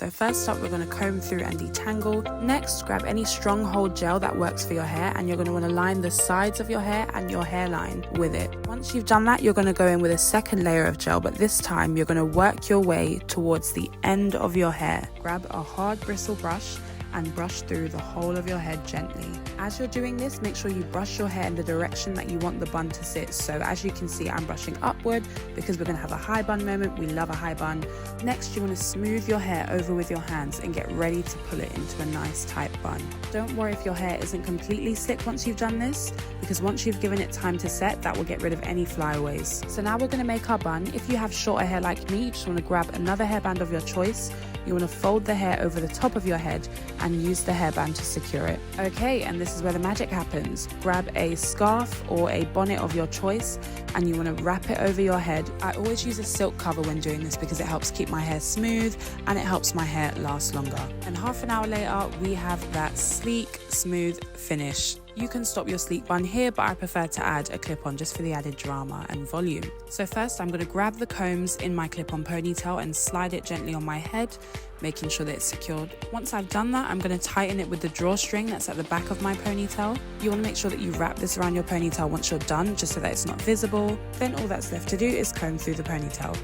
So first up, we're going to comb through and detangle. Next, grab any strong hold gel that works for your hair, and you're going to want to line the sides of your hair and your hairline with it. Once you've done that, you're going to go in with a second layer of gel, but this time you're going to work your way towards the end of your hair. Grab a hard bristle brush and brush through the whole of your head gently. As you're doing this, make sure you brush your hair in the direction that you want the bun to sit. So as you can see, I'm brushing upward because we're going to have a high bun moment. We love a high bun. Next, you want to smooth your hair over with your hands and get ready to pull it into a nice tight bun. Don't worry if your hair isn't completely slick once you've done this, because once you've given it time to set, that will get rid of any flyaways. So now we're going to make our bun. If you have shorter hair like me, you just want to grab another hairband of your choice. You want to fold the hair over the top of your head and use the hairband to secure it. Okay, and this is where the magic happens. Grab a scarf or a bonnet of your choice and you want to wrap it over your head. I always use a silk cover when doing this because it helps keep my hair smooth and it helps my hair last longer. And half an hour later, we have that sleek, smooth finish. You can stop your sleek bun here, but I prefer to add a clip-on just for the added drama and volume. So first, I'm going to grab the combs in my clip-on ponytail and slide it gently on my head, making sure that it's secured. Once I've done that, I'm going to tighten it with the drawstring that's at the back of my ponytail. You want to make sure that you wrap this around your ponytail once you're done, just so that it's not visible. Then all that's left to do is comb through the ponytail.